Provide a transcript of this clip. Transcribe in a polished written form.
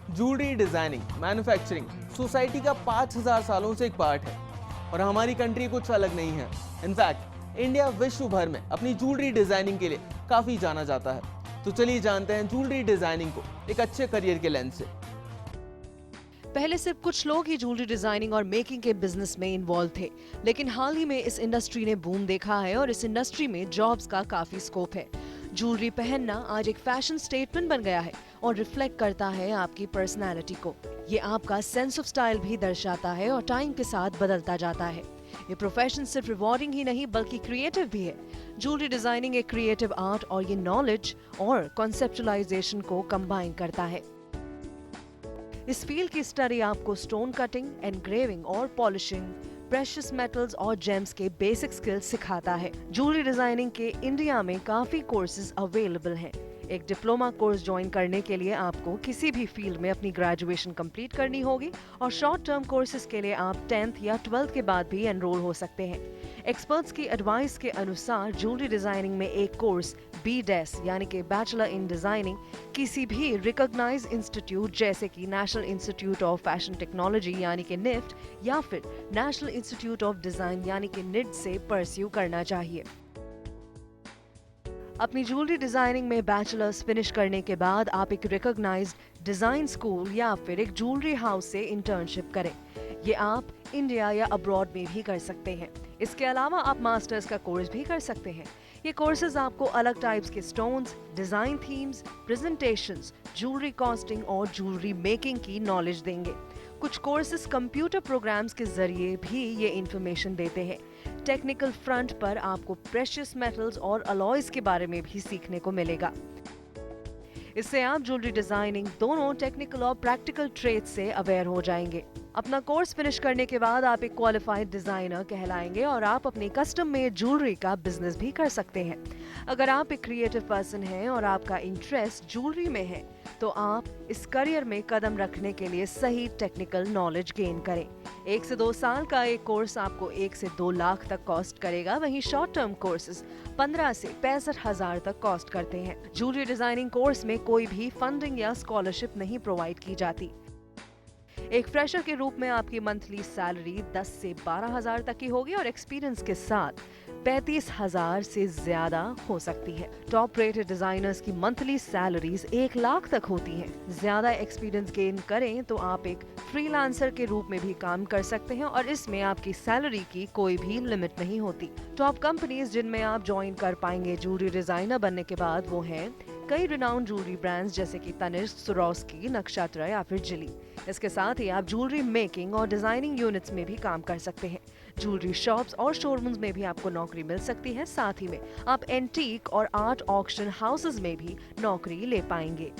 Jewellery designing, manufacturing society का 5000 सालों से एक पार्ट है और हमारी कंट्री कुछ अलग नहीं है। इनफैक्ट इंडिया विश्व भर में अपनी ज्वेलरी डिजाइनिंग के लिए काफी जाना जाता है। तो चलिए जानते हैं ज्वेलरी डिजाइनिंग को एक अच्छे करियर के लेंस से। पहले सिर्फ कुछ लोग ही ज्वेलरी डिजाइनिंग और मेकिंग के बिजनेस में इन्वॉल्व थे, लेकिन हाल ही में इस इंडस्ट्री ने बूम देखा है और इस इंडस्ट्री में जॉब्स का काफी स्कोप है। ज्वेलरी पहनना आज एक फैशन स्टेटमेंट बन गया है और रिफ्लेक्ट करता है आपकी पर्सनैलिटी को। ये आपका सेंस ऑफ स्टाइल भी दर्शाता है और टाइम के साथ बदलता जाता है। ये प्रोफेशन सिर्फ रिवॉर्डिंग ही नहीं बल्कि क्रिएटिव भी है। ज्वेलरी डिजाइनिंग एक क्रिएटिव आर्ट और ये नॉलेज और कॉन्सेप्चुलाइजेशन को कंबाइन करता है। इस फील्ड की स्टडी आपको स्टोन कटिंग, एनग्रेविंग और पॉलिशिंग, प्रेशियस मेटल्स और जेम्स के बेसिक स्किल्स सिखाता है। ज्वेलरी डिजाइनिंग के इंडिया में काफी कोर्सेज अवेलेबल हैं। एक डिप्लोमा कोर्स ज्वाइन करने के लिए आपको किसी भी फील्ड में अपनी ग्रेजुएशन कंप्लीट करनी होगी और शॉर्ट टर्म कोर्सेज के लिए आप 10th या 12th के बाद भी एनरोल हो सकते हैं। एक्सपर्ट्स की एडवाइस के अनुसार ज्वेलरी डिजाइनिंग में एक कोर्स BDES यानी कि बैचलर इन डिजाइनिंग किसी भी रिकॉग्नाइज इंस्टीट्यूट जैसे कि national institute of fashion technology यानी कि NIFT या फिर नेशनल इंस्टीट्यूट ऑफ डिजाइन यानी कि NID से परस्यू करना चाहिए। अपनी ज्वेलरी डिजाइनिंग में बैचलर्स फिनिश करने के बाद आप एक रिकॉग्नाइज्ड डिजाइन स्कूल या फिर एक ज्वेलरी हाउस से इंटर्नशिप करें। ये आप इंडिया या अब्रॉड में भी कर सकते हैं। इसके अलावा आप मास्टर्स का कोर्स भी कर सकते हैं। ये कोर्सेज आपको अलग टाइप्स के stones, design themes, presentations, jewellery costing और ज्वेलरी मेकिंग की नॉलेज देंगे। कुछ कोर्सेज कंप्यूटर प्रोग्राम्स के जरिए भी ये इंफॉर्मेशन देते हैं। टेक्निकल फ्रंट पर आपको प्रेशियस मेटल्स और अलॉयज के बारे में भी सीखने को मिलेगा। इससे आप ज्वेलरी डिजाइनिंग दोनों टेक्निकल और प्रैक्टिकल ट्रेड से अवेयर हो जाएंगे। अपना कोर्स फिनिश करने के बाद आप एक क्वालिफाइड डिजाइनर कहलाएंगे और आप अपनी कस्टम मेड ज्वेलरी का बिजनेस भी कर सकते हैं। अगर आप एक क्रिएटिव पर्सन हैं और आपका इंटरेस्ट ज्वेलरी में है, तो आप इस करियर में कदम रखने के लिए सही टेक्निकल नॉलेज गेन करें। 1 से 2 साल का एक कोर्स आपको 1 से 2 लाख तक कॉस्ट करेगा, वहीं शॉर्ट टर्म कोर्सेज 15 से 65,000 तक कॉस्ट करते हैं। ज्वेलरी डिजाइनिंग कोर्स में कोई भी फंडिंग या स्कॉलरशिप नहीं प्रोवाइड की जाती। एक फ्रेशर के रूप में आपकी मंथली सैलरी 10 से 12,000 तक की होगी और एक्सपीरियंस के साथ 35,000 से ज्यादा हो सकती है। टॉप रेटेड डिजाइनर्स की मंथली सैलरीज 1 लाख तक होती हैं। ज्यादा एक्सपीरियंस गेन करें तो आप एक फ्रीलांसर के रूप में भी काम कर सकते हैं और इसमें आपकी सैलरी की कोई भी लिमिट नहीं होती। टॉप कंपनीज जिनमें आप ज्वाइन कर पाएंगे ज्वेलरी डिजाइनर बनने के बाद वो हैं कई रिनाउंड ज्वेलरी ब्रांड्स जैसे कि तनिष्क, स्वरोस्की, नक्षत्र या फिर जिली। इसके साथ ही आप ज्वेलरी मेकिंग और डिजाइनिंग यूनिट्स में भी काम कर सकते हैं। ज्वेलरी शॉप्स और शोरूम्स में भी आपको नौकरी मिल सकती है। साथ ही में आप एंटीक और आर्ट ऑक्शन हाउसेस में भी नौकरी ले पाएंगे।